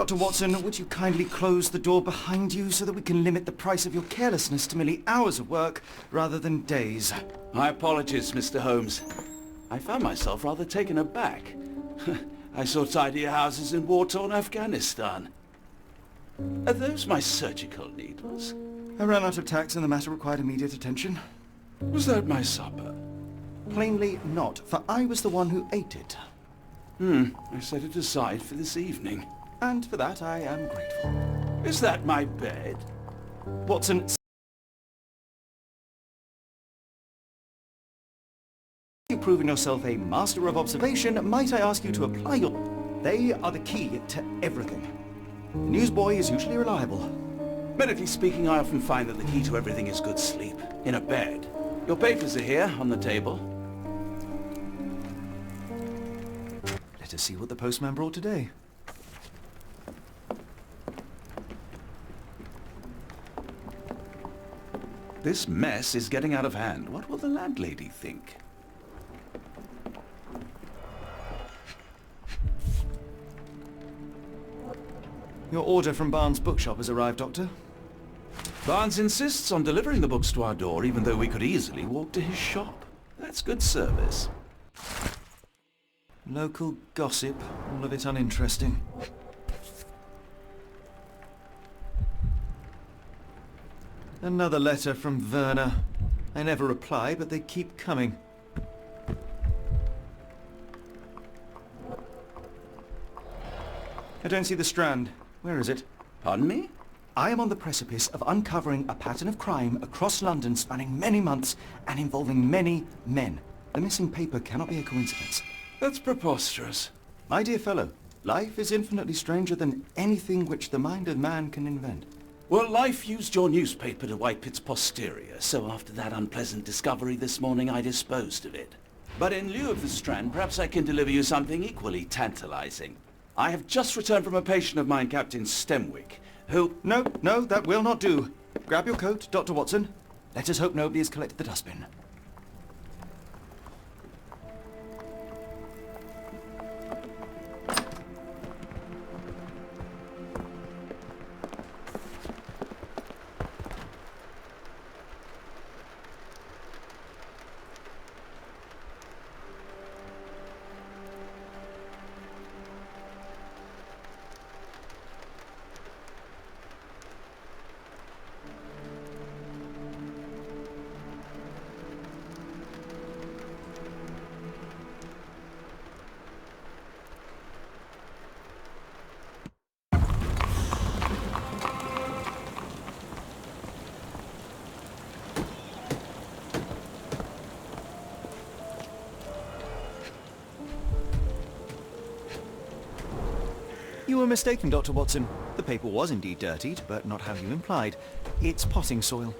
Dr. Watson, would you kindly close the door behind you so that we can limit the price of your carelessness to merely hours of work rather than days? My apologies, Mr. Holmes. I found myself rather taken aback. I saw tidier houses in war-torn Afghanistan. Are those my surgical needles? I ran out of tacks and the matter required immediate attention. Was that my supper? Plainly not, for I was the one who ate it. I set it aside for this evening. And for that I am grateful. Is that my bed? Watson, you've proven yourself a master of observation. Might I ask you to apply your... They are the key to everything. The newsboy is usually reliable. Medically speaking, I often find that the key to everything is good sleep. In a bed. Your papers are here, on the table. Let us see what the postman brought today. This mess is getting out of hand. What will the landlady think? Your order from Barnes' bookshop has arrived, Doctor. Barnes insists on delivering the books to our door, even though we could easily walk to his shop. That's good service. Local gossip, all of it uninteresting. Another letter from Werner. I never reply, but they keep coming. I don't see the Strand. Where is it? Pardon me? I am on the precipice of uncovering a pattern of crime across London spanning many months and involving many men. The missing paper cannot be a coincidence. That's preposterous. My dear fellow, life is infinitely stranger than anything which the mind of man can invent. Well, life used your newspaper to wipe its posterior, so after that unpleasant discovery this morning, I disposed of it. But in lieu of the Strand, perhaps I can deliver you something equally tantalizing. I have just returned from a patient of mine, Captain Stemwick, who... No, that will not do. Grab your coat, Dr. Watson. Let us hope nobody has collected the dustbin. You were mistaken, Dr. Watson. The paper was indeed dirtied, but not how you implied. It's potting soil.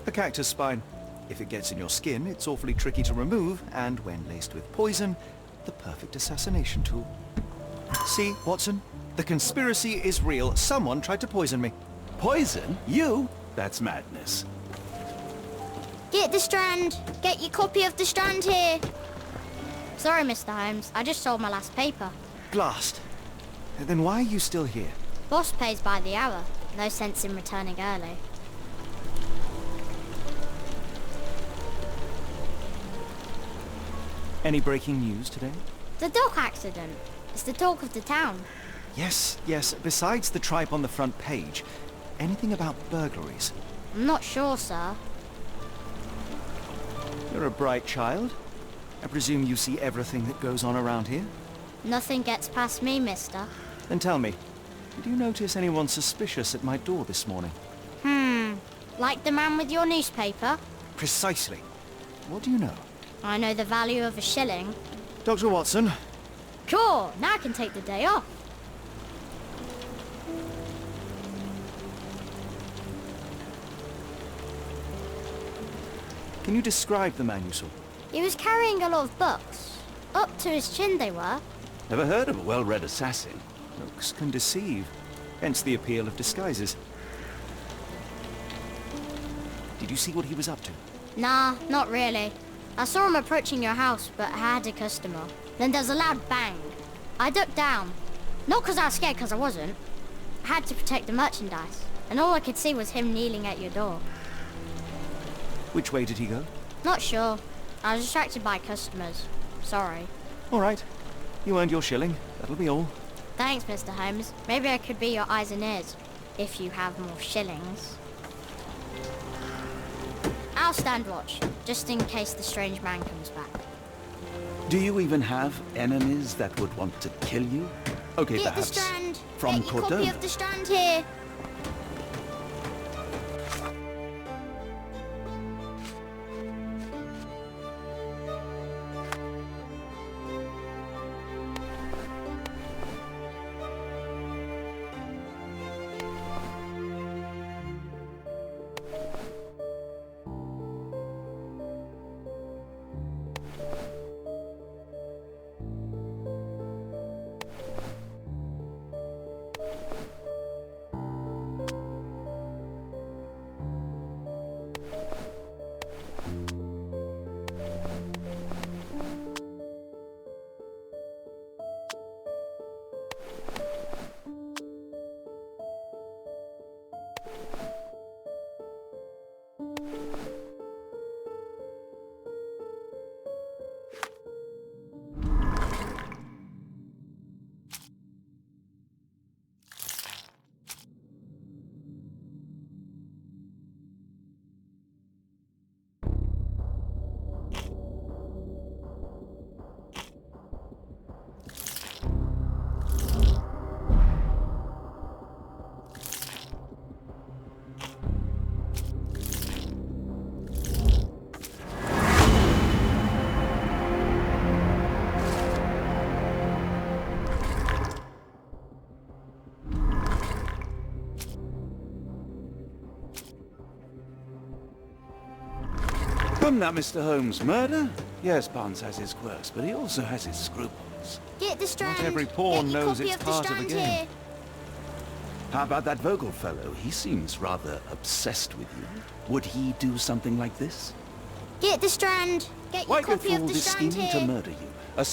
A cactus spine. If it gets in your skin, it's awfully tricky to remove, and when laced with poison, the perfect assassination tool. See, Watson? The conspiracy is real. Someone tried to poison me. Poison? You? That's madness. Get the Strand! Get your copy of the Strand here! Sorry, Mr. Holmes. I just sold my last paper. Blast. Then why are you still here? Boss pays by the hour. No sense in returning early. Any breaking news today? The dock accident. It's the talk of the town. Yes. Besides the tripe on the front page, anything about burglaries? I'm not sure, sir. You're a bright child. I presume you see everything that goes on around here? Nothing gets past me, mister. Then tell me, did you notice anyone suspicious at my door this morning? Like the man with your newspaper? Precisely. What do you know? I know the value of a shilling. Dr. Watson? Sure, now I can take the day off. Can you describe the man you saw? He was carrying a lot of books. Up to his chin they were. Never heard of a well-read assassin. Looks can deceive. Hence the appeal of disguises. Did you see what he was up to? Nah, not really. I saw him approaching your house, but I had a customer. Then there's a loud bang. I ducked down. Not because I was scared, because I wasn't. I had to protect the merchandise. And all I could see was him kneeling at your door. Which way did he go? Not sure. I was distracted by customers. Sorry. All right. You earned your shilling. That'll be all. Thanks, Mr. Holmes. Maybe I could be your eyes and ears, if you have more shillings. I'll stand watch, just in case the strange man comes back. Do you even have enemies that would want to kill you? Okay, Get the perhaps Strand. from Get your copy Cordova. of the Strand here. From that, Mr. Holmes, murder? Yes, Barnes has his quirks, but he also has his scruples. Get the Strand. Not every pawn Get your knows copy it's of the part of the Strand game. here. How about that Vogel fellow? He seems rather obsessed with you. Would he do something like this? Get the Strand. Get your Why go copy through of all the this Strand scheming here. to murder you?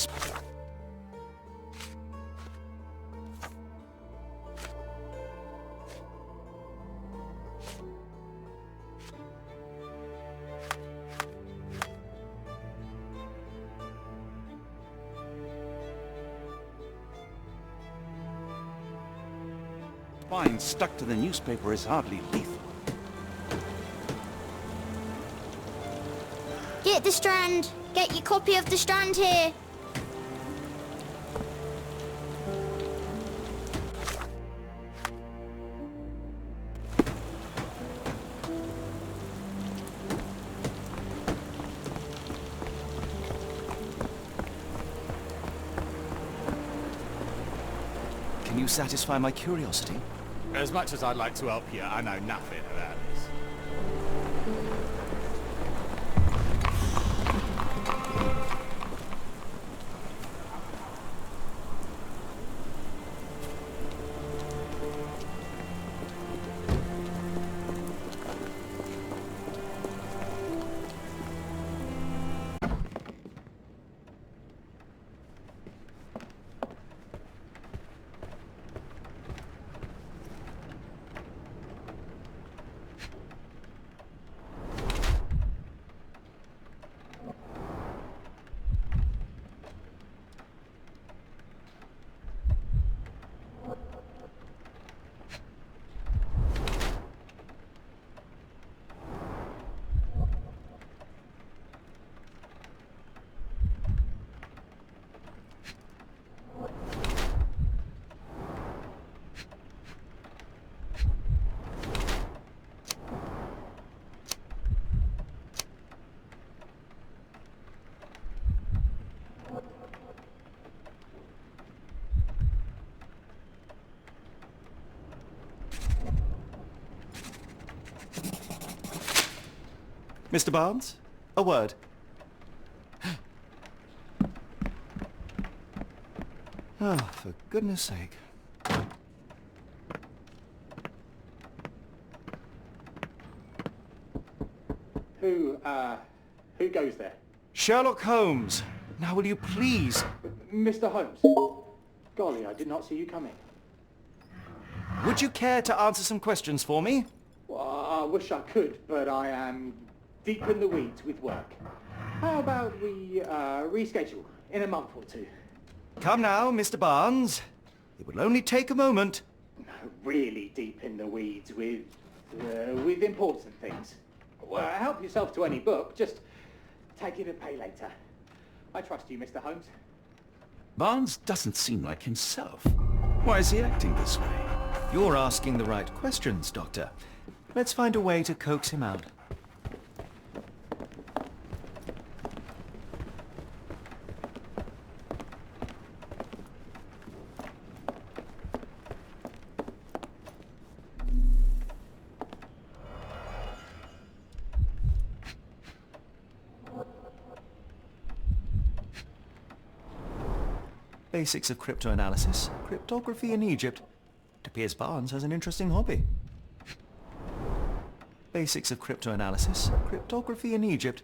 Spine stuck to the newspaper is hardly lethal. Get the Strand. Get your copy of the Strand here. Can you satisfy my curiosity? As much as I'd like to help you, I know nothing about this. Mr. Barnes? A word. Oh, for goodness sake. Who goes there? Sherlock Holmes! Now will you please... Mr. Holmes. Golly, I did not see you coming. Would you care to answer some questions for me? Well, I wish I could, but I am deep in the weeds with work. How about we reschedule in a month or two? Come now, Mr. Barnes. It will only take a moment. No, really deep in the weeds with important things. Well, help yourself to any book, just take it and pay later. I trust you, Mr. Holmes. Barnes doesn't seem like himself. Why is he acting this way? You're asking the right questions, Doctor. Let's find a way to coax him out. Basics of cryptoanalysis, cryptography in Egypt. It appears Barnes has an interesting hobby. Basics of cryptoanalysis, cryptography in Egypt.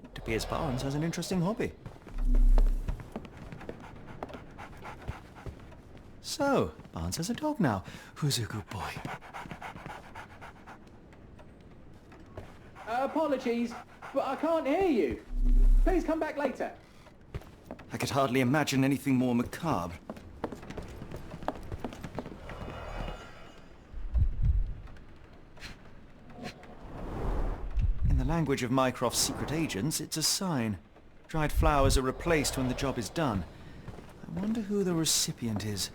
It appears Barnes has an interesting hobby. So, Barnes has a dog now. Who's a good boy? Apologies, but I can't hear you. Please come back later. I could hardly imagine anything more macabre. In the language of Mycroft's secret agents, it's a sign. Dried flowers are replaced when the job is done. I wonder who the recipient is.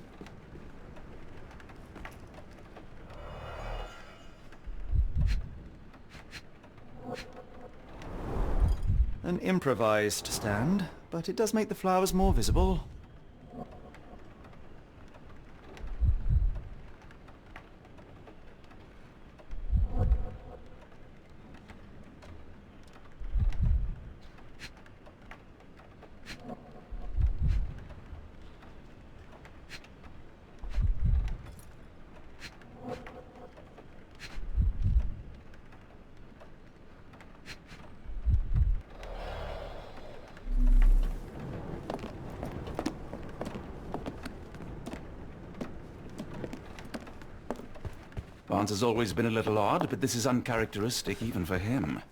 An improvised stand, but it does make the flowers more visible. Barnes has always been a little odd, but this is uncharacteristic even for him.